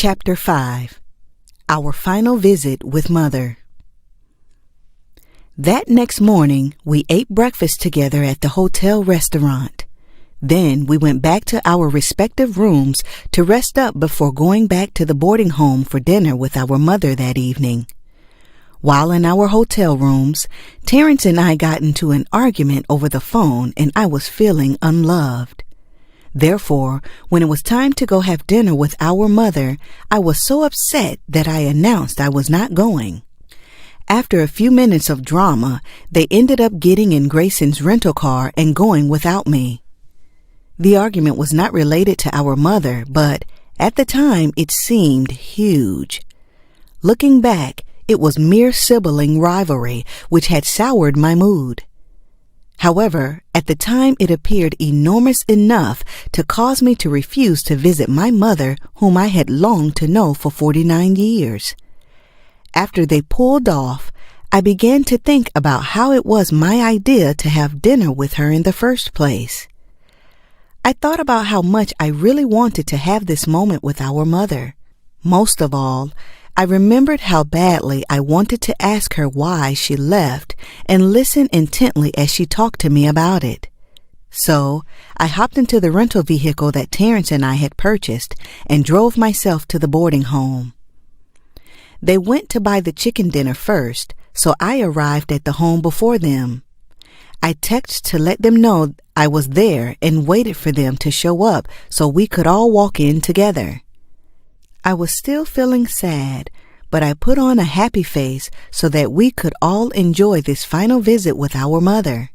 Chapter 5. Our Final Visit with Mother. That next morning, we ate breakfast together at the hotel restaurant. Then we went back to our respective rooms to rest up before going back to the boarding home for dinner with our mother that evening. While in our hotel rooms, Terrence and I got into an argument over the phone, and I was feeling unloved. Therefore, when it was time to go have dinner with our mother, I was so upset that I announced I was not going. After a few minutes of drama, they ended up getting in Grayson's rental car and going without me. The argument was not related to our mother, but at the time it seemed huge. Looking back, it was mere sibling rivalry which had soured my mood. However, at the time it appeared enormous enough to cause me to refuse to visit my mother, whom I had longed to know for 49 years. After they pulled off, I began to think about how it was my idea to have dinner with her in the first place. I thought about how much I really wanted to have this moment with our mother. Most of all, I remembered how badly I wanted to ask her why she left and listen intently as she talked to me about it. So, I hopped into the rental vehicle that Terrence and I had purchased and drove myself to the boarding home. They went to buy the chicken dinner first, so I arrived at the home before them. I texted to let them know I was there and waited for them to show up so we could all walk in together. I was still feeling sad, but I put on a happy face so that we could all enjoy this final visit with our mother.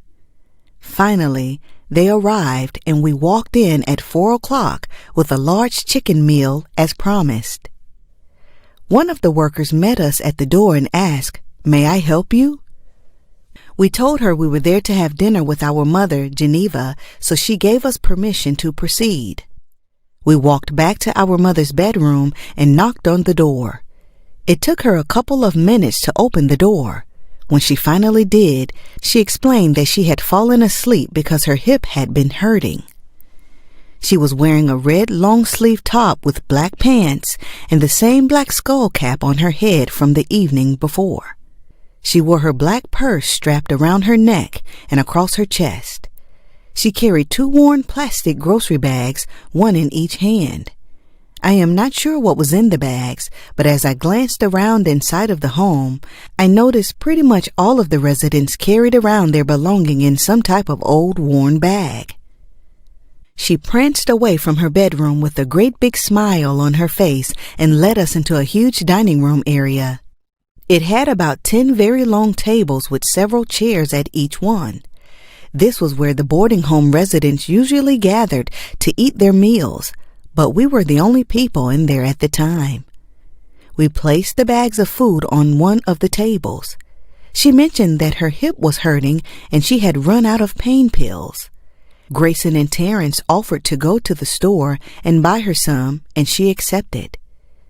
Finally, they arrived and we walked in at 4 o'clock with a large chicken meal as promised. One of the workers met us at the door and asked, "May I help you?" We told her we were there to have dinner with our mother, Geneva, so she gave us permission to proceed. We walked back to our mother's bedroom and knocked on the door. It took her a couple of minutes to open the door. When she finally did, she explained that she had fallen asleep because her hip had been hurting. She was wearing a red long-sleeve top with black pants and the same black skull cap on her head from the evening before. She wore her black purse strapped around her neck and across her chest. She carried 2 worn plastic grocery bags, one in each hand. I am not sure what was in the bags, but as I glanced around inside of the home, I noticed pretty much all of the residents carried around their belongings in some type of old worn bag. She pranced away from her bedroom with a great big smile on her face and led us into a huge dining room area. It had about 10 very long tables with several chairs at each one. This was where the boarding home residents usually gathered to eat their meals, but we were the only people in there at the time. We placed the bags of food on one of the tables. She mentioned that her hip was hurting and she had run out of pain pills. Grayson and Terrence offered to go to the store and buy her some, and she accepted.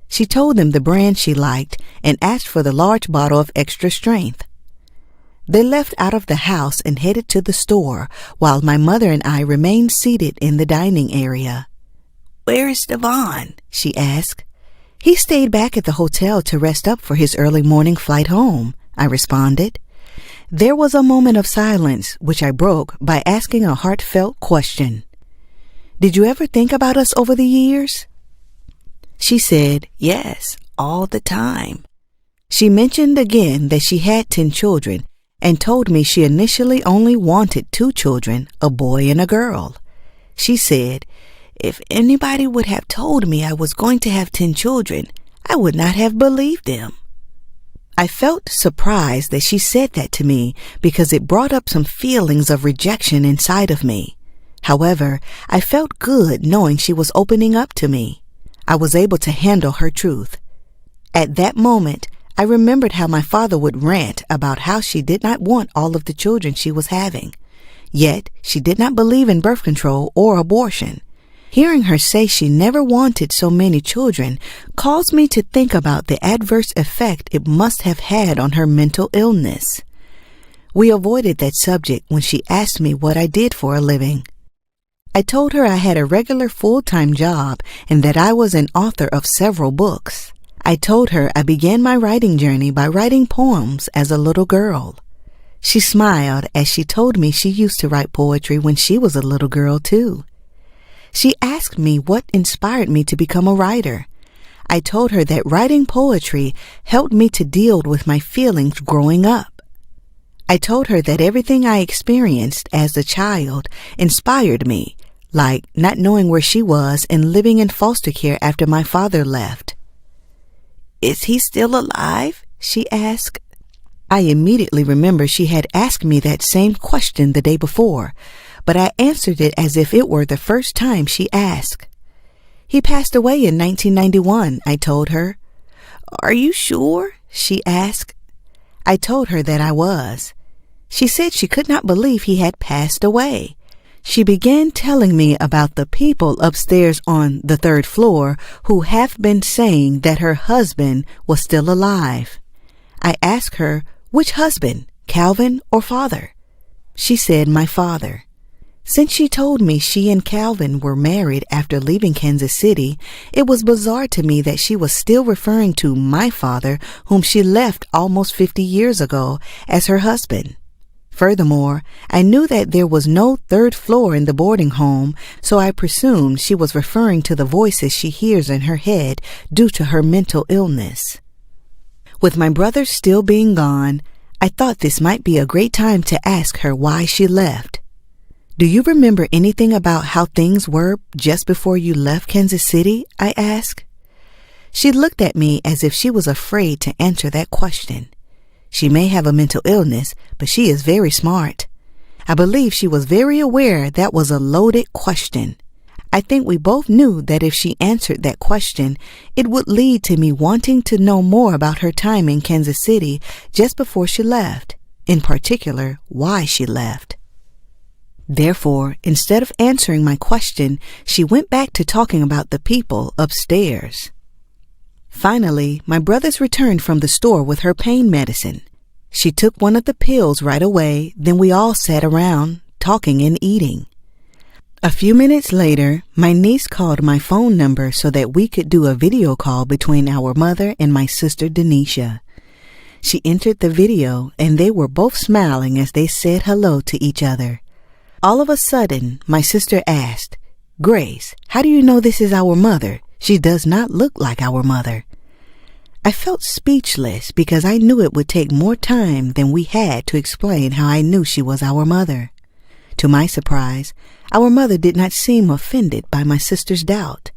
She told them the brand she liked and asked for the large bottle of extra strength. They left out of the house and headed to the store, while my mother and I remained seated in the dining area. "Where is Devon?" she asked. "He stayed back at the hotel to rest up for his early morning flight home," I responded. There was a moment of silence, which I broke by asking a heartfelt question. "Did you ever think about us over the years?" She said, "Yes, all the time." She mentioned again that she had 10 children, and told me she initially only wanted 2 children, a boy and a girl. She said, "If anybody would have told me I was going to have 10 children, I would not have believed them." I felt surprised that she said that to me because it brought up some feelings of rejection inside of me. However, I felt good knowing she was opening up to me. I was able to handle her truth. At that moment, I remembered how my father would rant about how she did not want all of the children she was having. Yet, she did not believe in birth control or abortion. Hearing her say she never wanted so many children caused me to think about the adverse effect it must have had on her mental illness. We avoided that subject when she asked me what I did for a living. I told her I had a regular full-time job and that I was an author of several books. I told her I began my writing journey by writing poems as a little girl. She smiled as she told me she used to write poetry when she was a little girl too. She asked me what inspired me to become a writer. I told her that writing poetry helped me to deal with my feelings growing up. I told her that everything I experienced as a child inspired me, like not knowing where she was and living in foster care after my father left. "Is he still alive?" she asked. I immediately remember she had asked me that same question the day before, but I answered it as if it were the first time she asked. "He passed away in 1991, I told her. "Are you sure?" she asked. I told her that I was. She said she could not believe he had passed away. She began telling me about the people upstairs on the 3rd floor who have been saying that her husband was still alive. I asked her, which husband, Calvin or father? She said my father. Since she told me she and Calvin were married after leaving Kansas City, it was bizarre to me that she was still referring to my father, whom she left almost 50 years ago, as her husband. Furthermore, I knew that there was no 3rd floor in the boarding home, so I presumed she was referring to the voices she hears in her head due to her mental illness. With my brother still being gone, I thought this might be a great time to ask her why she left. "Do you remember anything about how things were just before you left Kansas City?" I asked. She looked at me as if she was afraid to answer that question. She may have a mental illness, but she is very smart. I believe she was very aware that was a loaded question. I think we both knew that if she answered that question, it would lead to me wanting to know more about her time in Kansas City just before she left, in particular, why she left. Therefore, instead of answering my question, she went back to talking about the people upstairs. Finally, my brothers returned from the store with her pain medicine. She took one of the pills right away, then we all sat around, talking and eating. A few minutes later, my niece called my phone number so that we could do a video call between our mother and my sister Denisha. She entered the video and they were both smiling as they said hello to each other. All of a sudden, my sister asked, "Grace, how do you know this is our mother? She does not look like our mother." I felt speechless because I knew it would take more time than we had to explain how I knew she was our mother. To my surprise, our mother did not seem offended by my sister's doubt.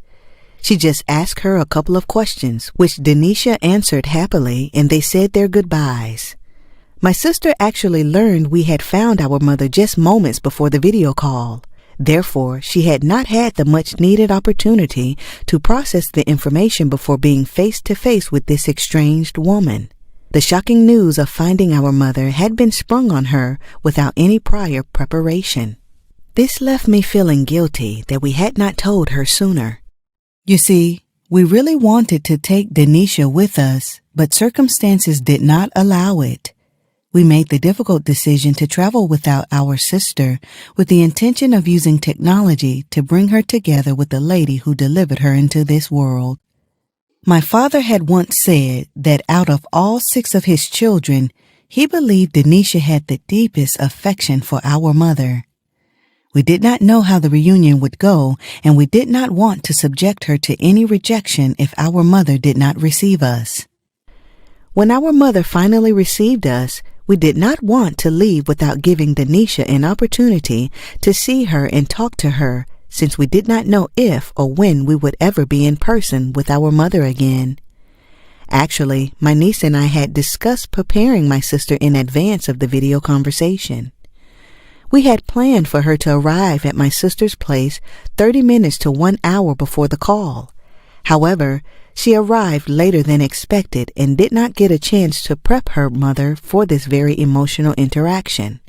She just asked her a couple of questions, which Denisha answered happily, and they said their goodbyes. My sister actually learned we had found our mother just moments before the video call. Therefore, she had not had the much-needed opportunity to process the information before being face-to-face with this estranged woman. The shocking news of finding our mother had been sprung on her without any prior preparation. This left me feeling guilty that we had not told her sooner. You see, we really wanted to take Denisha with us, but circumstances did not allow it. We made the difficult decision to travel without our sister with the intention of using technology to bring her together with the lady who delivered her into this world. My father had once said that out of all 6 of his children, he believed Denisha had the deepest affection for our mother. We did not know how the reunion would go, and we did not want to subject her to any rejection if our mother did not receive us. When our mother finally received us, we did not want to leave without giving Denisha an opportunity to see her and talk to her, since we did not know if or when we would ever be in person with our mother again. Actually, my niece and I had discussed preparing my sister in advance of the video conversation. We had planned for her to arrive at my sister's place 30 minutes to 1 hour before the call. However, she arrived later than expected and did not get a chance to prep her mother for this very emotional interaction.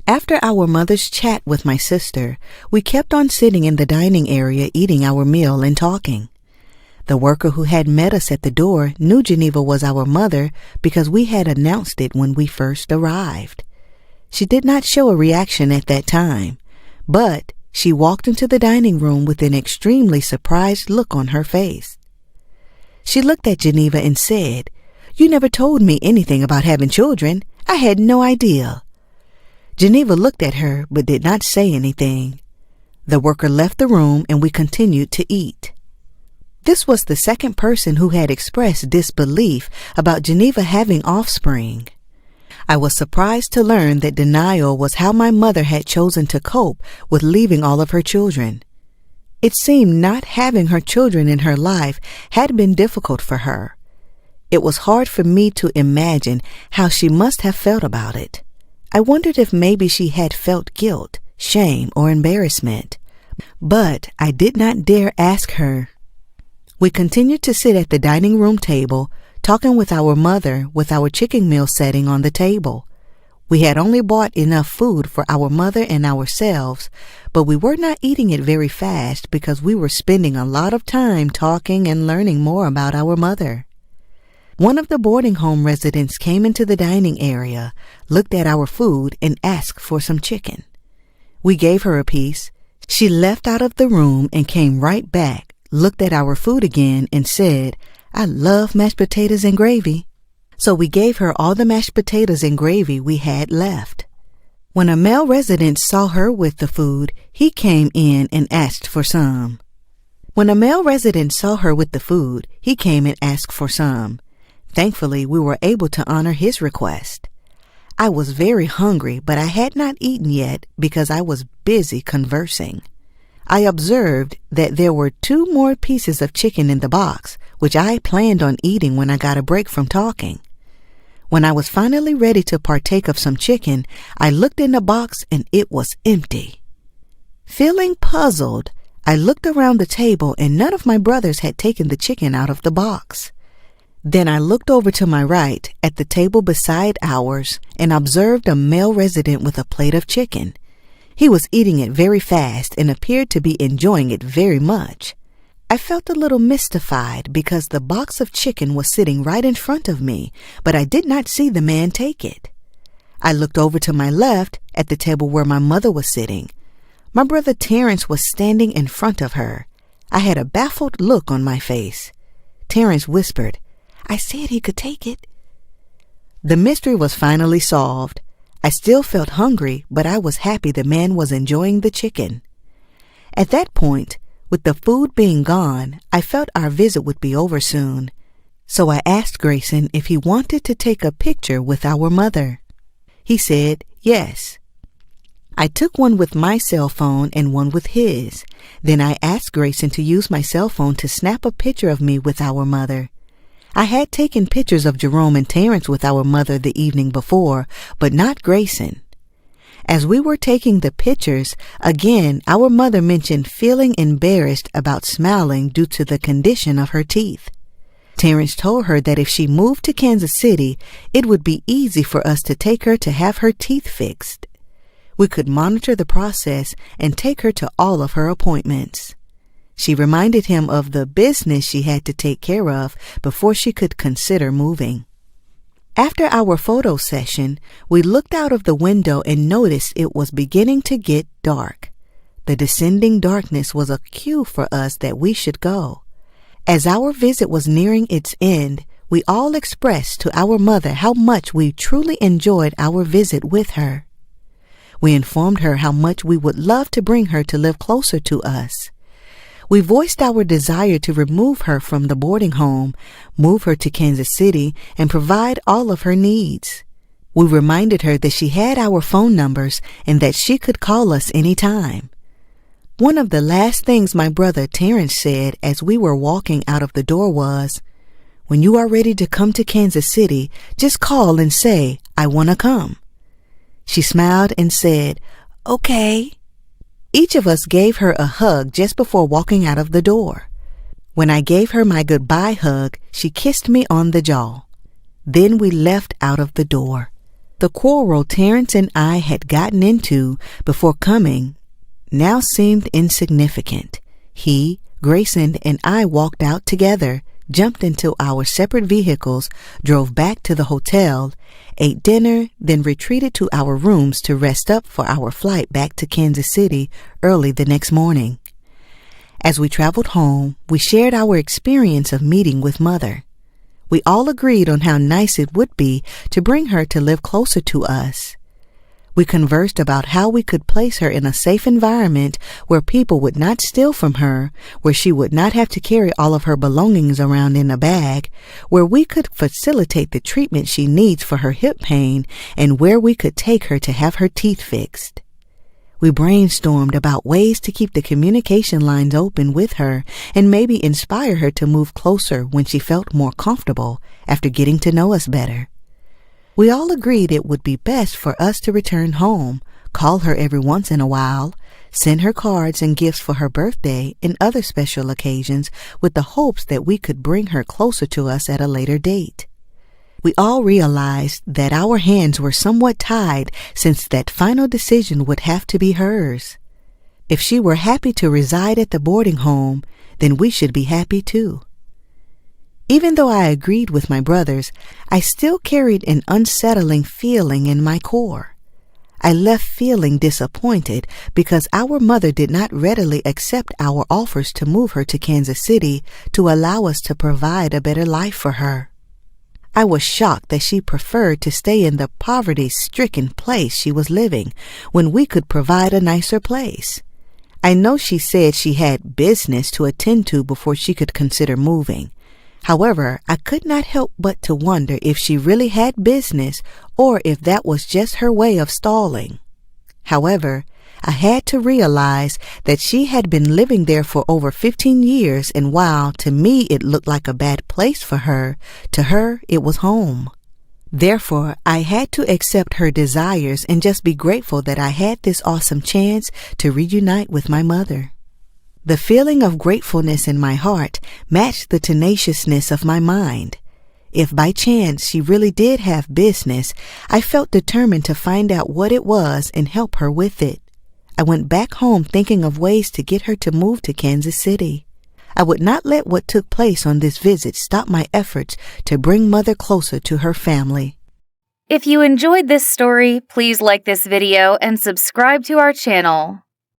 After our mother's chat with my sister, we kept on sitting in the dining area eating our meal and talking. The worker who had met us at the door knew Geneva was our mother because we had announced it when we first arrived. She did not show a reaction at that time, but She walked into the dining room with an extremely surprised look on her face. She looked at Geneva and said, "You never told me anything about having children. I had no idea." Geneva looked at her but did not say anything. The worker left the room and we continued to eat. This was the second person who had expressed disbelief about Geneva having offspring. I was surprised to learn that denial was how my mother had chosen to cope with leaving all of her children. It seemed not having her children in her life had been difficult for her. It was hard for me to imagine how she must have felt about it. I wondered if maybe she had felt guilt, shame, or embarrassment. But I did not dare ask her. We continued to sit at the dining room table, talking with our mother with our chicken meal setting on the table. We had only bought enough food for our mother and ourselves, but we were not eating it very fast because we were spending a lot of time talking and learning more about our mother. One of the boarding home residents came into the dining area, looked at our food, and asked for some chicken. We gave her a piece. She left out of the room and came right back, looked at our food again, and said, "I love mashed potatoes and gravy." So we gave her all the mashed potatoes and gravy we had left. When a male resident saw her with the food, he came in and asked for some. Thankfully, we were able to honor his request. I was very hungry, but I had not eaten yet because I was busy conversing. I observed that there were 2 more pieces of chicken in the box, which I planned on eating when I got a break from talking. When I was finally ready to partake of some chicken, I looked in the box and it was empty. Feeling puzzled, I looked around the table and none of my brothers had taken the chicken out of the box. Then I looked over to my right at the table beside ours and observed a male resident with a plate of chicken. He was eating it very fast and appeared to be enjoying it very much. I felt a little mystified because the box of chicken was sitting right in front of me, but I did not see the man take it. I looked over to my left at the table where my mother was sitting. My brother Terrence was standing in front of her. I had a baffled look on my face. Terrence whispered, "I said he could take it." The mystery was finally solved. I still felt hungry, but I was happy the man was enjoying the chicken. At that point, with the food being gone, I felt our visit would be over soon. So I asked Grayson if he wanted to take a picture with our mother. He said yes. I took one with my cell phone and one with his. Then I asked Grayson to use my cell phone to snap a picture of me with our mother. I had taken pictures of Jerome and Terrence with our mother the evening before, but not Grayson. As we were taking the pictures, again, our mother mentioned feeling embarrassed about smiling due to the condition of her teeth. Terrence told her that if she moved to Kansas City, it would be easy for us to take her to have her teeth fixed. We could monitor the process and take her to all of her appointments. She reminded him of the business she had to take care of before she could consider moving. After our photo session, we looked out of the window and noticed it was beginning to get dark. The descending darkness was a cue for us that we should go. As our visit was nearing its end, we all expressed to our mother how much we truly enjoyed our visit with her. We informed her how much we would love to bring her to live closer to us. We voiced our desire to remove her from the boarding home, move her to Kansas City, and provide all of her needs. We reminded her that she had our phone numbers and that she could call us anytime. One of the last things my brother Terrence said as we were walking out of the door was, "When you are ready to come to Kansas City, just call and say, 'I want to come.'" She smiled and said, "Okay." Each of us gave her a hug just before walking out of the door. When I gave her my goodbye hug, she kissed me on the jaw. Then we left out of the door. The quarrel Terrence and I had gotten into before coming now seemed insignificant. He, Grayson, and I walked out together, jumped into our separate vehicles, drove back to the hotel, ate dinner, then retreated to our rooms to rest up for our flight back to Kansas City early the next morning. As we traveled home, we shared our experience of meeting with Mother. We all agreed on how nice it would be to bring her to live closer to us. We conversed about how we could place her in a safe environment where people would not steal from her, where she would not have to carry all of her belongings around in a bag, where we could facilitate the treatment she needs for her hip pain, and where we could take her to have her teeth fixed. We brainstormed about ways to keep the communication lines open with her and maybe inspire her to move closer when she felt more comfortable after getting to know us better. We all agreed it would be best for us to return home, call her every once in a while, send her cards and gifts for her birthday and other special occasions with the hopes that we could bring her closer to us at a later date. We all realized that our hands were somewhat tied since that final decision would have to be hers. If she were happy to reside at the boarding home, then we should be happy too. Even though I agreed with my brothers, I still carried an unsettling feeling in my core. I left feeling disappointed because our mother did not readily accept our offers to move her to Kansas City to allow us to provide a better life for her. I was shocked that she preferred to stay in the poverty-stricken place she was living when we could provide a nicer place. I know she said she had business to attend to before she could consider moving. However, I could not help but to wonder if she really had business or if that was just her way of stalling. However, I had to realize that she had been living there for over 15 years, and while to me it looked like a bad place for her, to her it was home. Therefore, I had to accept her desires and just be grateful that I had this awesome chance to reunite with my mother. The feeling of gratefulness in my heart matched the tenaciousness of my mind. If by chance she really did have business, I felt determined to find out what it was and help her with it. I went back home thinking of ways to get her to move to Kansas City. I would not let what took place on this visit stop my efforts to bring Mother closer to her family. If you enjoyed this story, please like this video and subscribe to our channel.